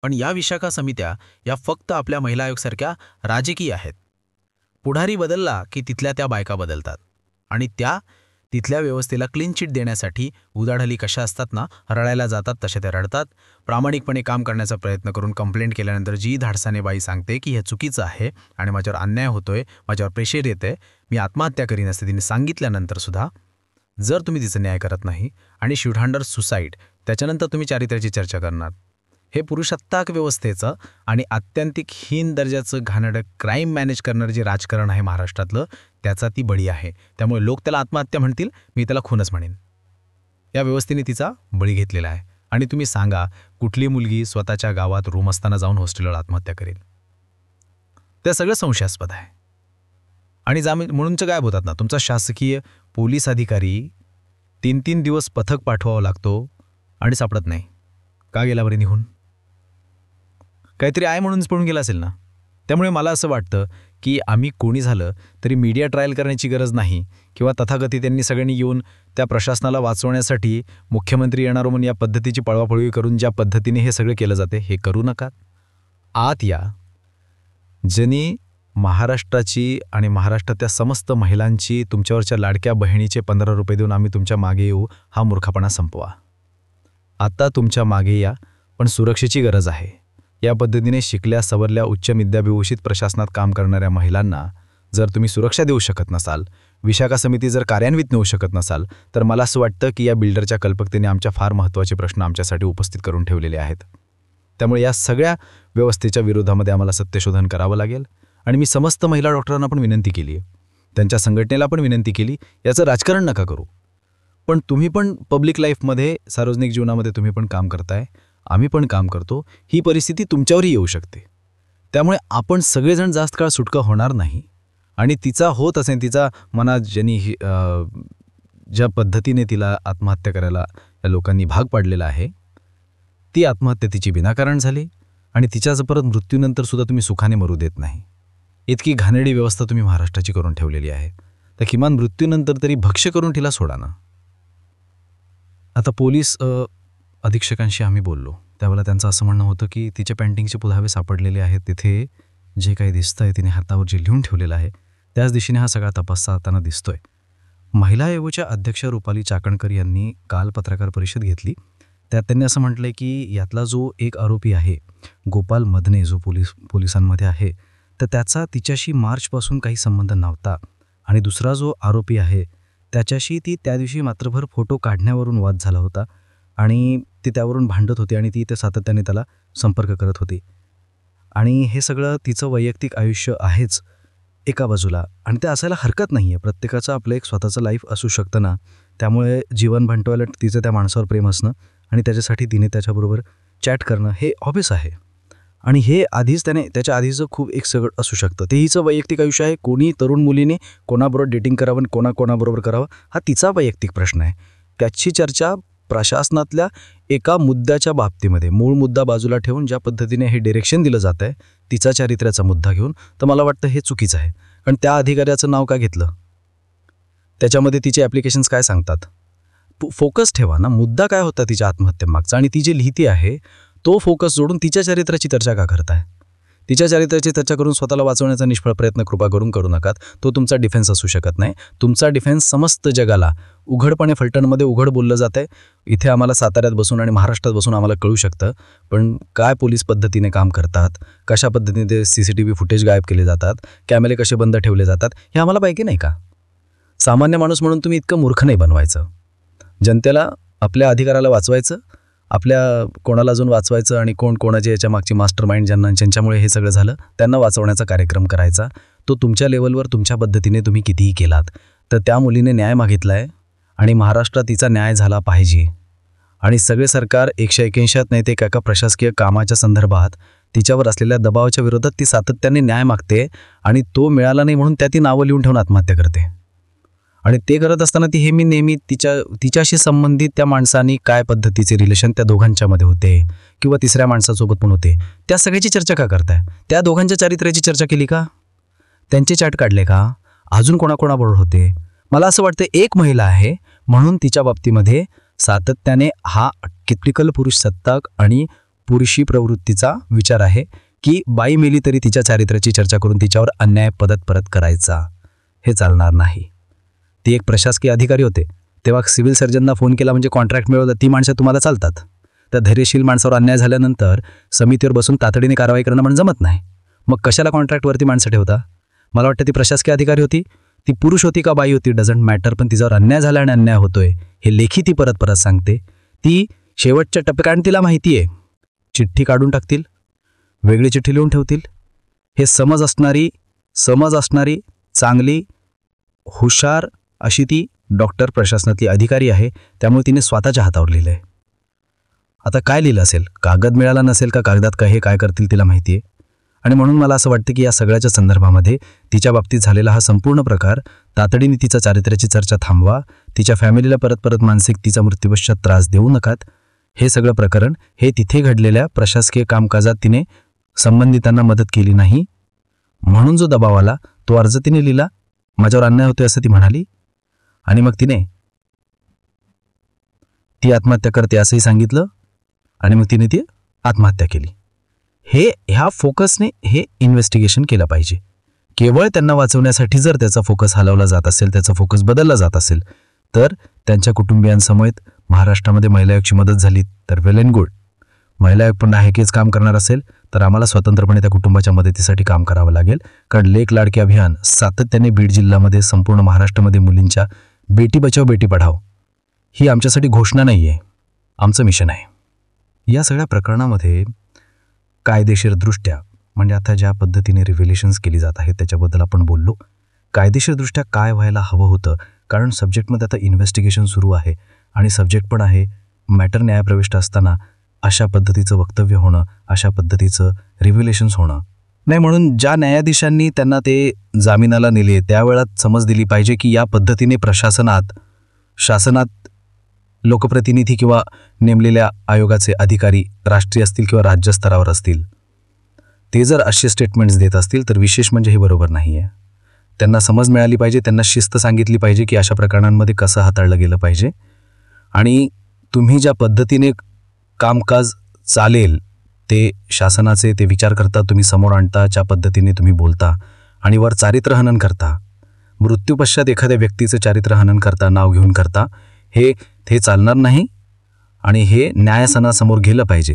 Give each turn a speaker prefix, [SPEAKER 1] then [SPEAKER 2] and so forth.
[SPEAKER 1] पण या विशाखा समित्या या फक्त आपल्या महिला आयोगसारख्या राजकीय आहेत. पुढारी बदलला की तिथल्या त्या बायका बदलतात आणि त्या तिथल्या व्यवस्थेला क्लीन चिट देण्यासाठी उदाढाली कशा असतात ना, रडायला जातात तशा त्या रडतात. प्रामाणिकपणे काम करण्याचा प्रयत्न करून कंप्लेंट केल्यानंतर जी धाडसाने बाई सांगते की हे चुकीचं आहे आणि माझ्यावर अन्याय होतोय, माझ्यावर प्रेशर येते, मी आत्महत्या करीन असं तिने सांगितल्यानंतरसुद्धा जर तुम्ही तिचा न्याय करत नाही आणि शूट अंडर सुसाईड, त्याच्यानंतर तुम्ही चारित्र्याची चर्चा करणार, हे पुरुषात्ताक व्यवस्थेचं आणि आत्यंतिक हीन दर्जाचं घाणेरडं क्राईम मॅनेज करणारं जे राजकारण आहे महाराष्ट्रातलं, त्याचा ती बळी आहे. त्यामुळे लोक त्याला आत्महत्या म्हणतील, मी त्याला खूनच म्हणेन. या व्यवस्थेने तिचा बळी घेतलेला आहे. आणि तुम्ही सांगा, कुठली मुलगी स्वतःच्या गावात रूम असताना जाऊन हॉस्टेलवर आत्महत्या करेल? ते सगळं संशयास्पद आहे. आणि म्हणूनच गायब होतात ना तुमचा शासकीय पोलीस अधिकारी. 3-3 दिवस पथक पाठवावं लागतो आणि सापडत नाही. का गेला बरे निघून? काहीतरी आहे म्हणूनच पळून गेला असेल ना. त्यामुळे मला असं वाटतं की आम्ही कोणी झालं तरी मीडिया ट्रायल करण्याची गरज नाही, किंवा तथाकथित त्यांनी सगळ्यांनी येऊन त्या प्रशासनाला वाचवण्यासाठी मुख्यमंत्री येणार म्हणून या पद्धतीची पळवापळवी करून ज्या पद्धतीने हे सगळं केलं जाते, हे करू नका. आत या. ज्यांनी महाराष्ट्राची आणि महाराष्ट्रातल्या समस्त महिलांची, तुमच्यावरच्या लाडक्या बहिणीचे 15 रुपये देऊन आम्ही तुमच्या मागे येऊ, हा मूर्खपणा संपवा. आता तुमच्या मागे या, पण सुरक्षेची गरज आहे. या पद्धतीने शिकल्या सवरल्या उच्च विद्याविभूषित प्रशासनात काम करणाऱ्या महिलांना जर तुम्ही सुरक्षा देऊ शकत नसाल, विशाखा समिती जर कार्यान्वित नेऊ शकत नसाल, तर मला असं वाटतं की या बिल्डरच्या कल्पकतेने आमच्या फार महत्त्वाचे प्रश्न आमच्यासाठी उपस्थित करून ठेवलेले आहेत. त्यामुळे या सगळ्या व्यवस्थेच्या विरोधामध्ये आम्हाला सत्यशोधन करावं लागेल. आणि मी समस्त महिला डॉक्टरांना पण विनंती केली आहे, त्यांच्या संघटनेला पण विनंती केली, याचं राजकारण नका करू. पण तुम्ही पण पब्लिक लाईफमध्ये, सार्वजनिक जीवनामध्ये तुम्ही पण काम करताय, आम्ही पण काम करतो. ही परिस्थिती तुमच्यावरही येऊ शकते. त्यामुळे आपण सगळेजण जास्त काळ सुटका होणार नाही. आणि तिचा होत असेल, तिचा मनात ज्यांनी ज्या पद्धतीने तिला आत्महत्या करायला या लोकांनी भाग पाडलेला आहे, ती आत्महत्या तिची विनाकारण झाली आणि तिच्याच परत मृत्यूनंतरसुद्धा तुम्ही सुखाने मरू देत नाही. इतकी घाणेरडी व्यवस्था तुम्ही महाराष्ट्राची करून ठेवलेली आहे. तर किमान मृत्यूनंतर तरी भक्ष्य करून तिला सोडा ना. आता पोलीस अधीक्षकांशी आम्ही बोललो, त्यावेळेला त्यांचं असं म्हणणं होतं की तिच्या पेंटिंगचे पुरावे सापडलेले आहेत. तिथे जे काही दिसतं आहे, तिने हातावर जे लिहून ठेवलेलं आहे, त्याच दिशेने हा सगळा तपास चालताना दिसतोय. महिला आयोगाच्या अध्यक्ष रुपाली चाकणकर यांनी काल पत्रकार परिषद घेतली. त्यात त्यांनी असं म्हटलंय की यातला जो एक आरोपी आहे, गोपाल मदने, जो पोलिसांमध्ये आहे, तर त्याचा तिच्याशी मार्चपासून काही संबंध नव्हता. आणि दुसरा जो आरोपी आहे, त्याच्याशी ती त्या दिवशी मात्रभर फोटो काढण्यावरून वाद झाला होता आणि ती त्यावरून भांडत होती आणि ती ते सातत्याने त्याला संपर्क करत होती. आणि हे सगळं तिचं वैयक्तिक आयुष्य आहेच एका बाजूला, आणि ते असायला हरकत नाही आहे. प्रत्येकाचं आपलं एक स्वतःचं लाईफ असू शकतं ना. त्यामुळे जीवन भांडवायला तिचं त्या माणसावर प्रेम असणं आणि त्याच्यासाठी तिने त्याच्याबरोबर चॅट करणं हे ऑब्वियस आहे. आणि हे आधीच त्याच्या आधीचं खूप एक सगळं असू शकतं. ते हिचं वैयक्तिक आयुष्य आहे. कोणी तरुण मुलीने कोणाबरोबर डेटिंग करावं आणि कोणाबरोबर करावं, हा तिचा वैयक्तिक प्रश्न आहे. त्याची चर्चा प्रशासनातल्या एका मुद्द्याच्या बाबतीमध्ये, मूळ मुद्दा बाजूला ठेवून ज्या पद्धतीने हे डिरेक्शन दिलं जात आहे, तिचा चारित्र्याचा मुद्दा घेऊन, तर मला वाटतं हे चुकीचं आहे. कारण त्या अधिकाऱ्याचं नाव का घेतलं, त्याच्यामध्ये तिचे ॲप्लिकेशन्स काय सांगतात, फोकस ठेवा ना. मुद्दा काय होता तिच्या आत्महत्येमागचा, आणि ती जे लिहिती आहे तो फोकस जोडून तिच्या चारित्र्याची चर्चा का करताय? तिच्या चारित्र्याची चर्चा करून स्वतःला वाचवण्याचा निष्फळ प्रयत्न कृपा करून करू नका. तो तुमचा डिफेन्स असू शकत नाही. तुमचा डिफेन्स समस्त जगाला उघडपणे फलटणमध्ये उघड बोललं जात आहे. इथे आम्हाला साताऱ्यात बसून आणि महाराष्ट्रात बसून आम्हाला कळू शकतं, पण काय पोलीस पद्धतीने काम करतात, कशा पद्धतीने ते CCTV फुटेज गायब केले जातात, कॅमेरे कसे बंद ठेवले जातात, हे आम्हाला पाहिजे नाही का? सामान्य माणूस म्हणून तुम्ही इतकं मूर्ख नाही बनवायचं. जनतेला आपल्या अधिकाराला वाचवायचं, आपल्या कोणाला अजून वाचवायचं, आणि कोणाचे याच्या मागची मास्टर माइंड ज्यांच्यामुळे हे सगळं झालं त्यांना वाचवण्याचा कार्यक्रम करायचा. तो तुमच्या लेवलवर तुमच्या पद्धतीने तुम्ही कितीही केलात. तर त्या मुलीने न्याय मागितला आहे आणि महाराष्ट्रात तिचा न्याय झाला पाहिजे. आणि सगळे सरकार 181 नाही ते एका प्रशासकीय कामाच्या संदर्भात तिच्यावर असलेल्या दबावाच्या विरोधात ती सातत्याने न्याय मागते, आणि तो मिळाला नाही म्हणून ती नावं लिहून ठेवून आत्महत्या करते. आणि ते करत असताना हे मी नेहमी तिच्याशी संबंधित त्या माणसांनी काय पद्धतीचे रिलेशन त्या दोघांच्यामध्ये होते, किंवा तिसऱ्या माणसासोबत पण होते, त्या सगळ्याची चर्चा का करताय? त्या दोघांच्या चारित्र्याची चर्चा केली का? त्यांचे चॅट काढले का? अजून कोणाबरोबर होते? मला असं वाटतं एक महिला आहे म्हणून तिच्या बाबतीमध्ये सातत्याने हा टिपिकल पुरुष सत्ताक आणि
[SPEAKER 2] पुरुषी प्रवृत्तीचा विचार आहे की बाई मेली तरी तिच्या चारित्र्याची चर्चा करून तिच्यावर अन्याय परत करायचा, हे चालणार नाही. ती एक प्रशासकीय अधिकारी होते, तेव्हा सिव्हिल सर्जनना फोन केला म्हणजे कॉन्ट्रॅक्ट मिळवलं, ती माणसं तुम्हाला चालतात. त्या धैर्यशील माणसावर अन्याय झाल्यानंतर समितीवर बसून तातडीने कारवाई करणं म्हणजे जमत नाही. मग कशाला कॉन्ट्रॅक्टवरती माणसं ठेवता? मला वाटतं ती प्रशासकीय अधिकारी होती, ती पुरुष होती का बाई होती डझंट मॅटर, पण तिच्यावर अन्याय झाला आणि अन्याय होतोय हे लेखी ती परत सांगते. ती शेवटच्या टप्प्यात तिला माहिती आहे, चिठ्ठी काढून टाकतील, वेगळी चिठ्ठी लिहून ठेवतील. हे समज असणारी चांगली हुशार अशी ती डॉक्टर प्रशासनातली अधिकारी आहे. त्यामुळे तिने स्वतःच्या हातावर लिहिलं आहे. आता काय लिहिलं असेल, कागद मिळाला नसेल का कागदात काय करतील तिला माहिती आहे. आणि म्हणून मला असं वाटतं की या सगळ्याच्या संदर्भामध्ये तिच्या बाबतीत झालेला हा संपूर्ण प्रकार तातडीने तिच्या चारित्र्याची चर्चा थांबवा, तिच्या फॅमिलीला परत मानसिक तिचा मृत्यूपश्चात त्रास देऊ नकात. हे सगळं प्रकरण हे तिथे घडलेल्या प्रशासकीय कामकाजात तिने संबंधितांना मदत केली नाही, म्हणून जो दबाव आला तो अर्ज तिने लिहिला, माझ्यावर अन्याय होतोय असं ती म्हणाली, आणि मग ती आत्महत्या करते असंही सांगितलं, आणि मग तिने ती आत्महत्या केली. ह्या फोकसने हे इन्व्हेस्टिगेशन केलं पाहिजे. केवळ त्यांना वाचवण्यासाठी जर त्याचा फोकस हलवला जात असेल, त्याचा फोकस बदलला जात असेल, तर त्यांच्या कुटुंबियांसमवेत महाराष्ट्रामध्ये महिला आयोगची मदत झाली तर वेल अँड गुड. महिला आयोग पण हेच काम करणार असेल तर आम्हाला स्वतंत्रपणे त्या कुटुंबाच्या मदतीसाठी काम करावं लागेल. कारण लेक लाडके अभियान सातत्याने बीड जिल्ह्यामध्ये संपूर्ण महाराष्ट्रामध्ये मुलींच्या बेटी बचाव बेटी पढाओ ही आमच्यासाठी घोषणा नाही आहे, आमचं मिशन आहे. या सगळ्या प्रकरणामध्ये कायदेशीरदृष्ट्या म्हणजे आता ज्या पद्धतीने रिव्हिलेशन्स केली जात आहेत त्याच्याबद्दल आपण बोललो. कायदेशीरदृष्ट्या काय व्हायला हवं होतं, कारण सब्जेक्टमध्ये आता इन्व्हेस्टिगेशन सुरू आहे आणि सब्जेक्ट पण आहे मॅटर न्यायप्रविष्ट असताना अशा पद्धतीचं वक्तव्य होणं, अशा पद्धतीचं रिव्हिलेशन्स होणं नाही. म्हणून ज्या न्यायाधीशांनी त्यांना ते जामिनाला नेले त्यावेळात समज दिली पाहिजे की या पद्धतीने शासनात लोकप्रतिनिधी किंवा नेमलेल्या आयोगाचे अधिकारी राष्ट्रीय असतील किंवा राज्य स्तरावर असतील, ते जर असे स्टेटमेंट्स देत असतील तर विशेष म्हणजे हे बरोबर नाही आहे. त्यांना समज मिळाली पाहिजे, त्यांना शिस्त सांगितली पाहिजे की अशा प्रकरणांमध्ये कसं हाताळलं गेलं पाहिजे. आणि तुम्ही ज्या पद्धतीने कामकाज चालेल ते शासनाचे ते विचार करता, तुम्ही समोर आणता, ज्या पद्धतीने तुम्ही बोलता आणि वर चारित्र्यहनन करता, मृत्यूपश्चात एखाद्या व्यक्तीचं चारित्र्यहनन करता, नाव घेऊन करता, हे चालणार नाही आणि हे न्यायासनासमोर गेलं पाहिजे.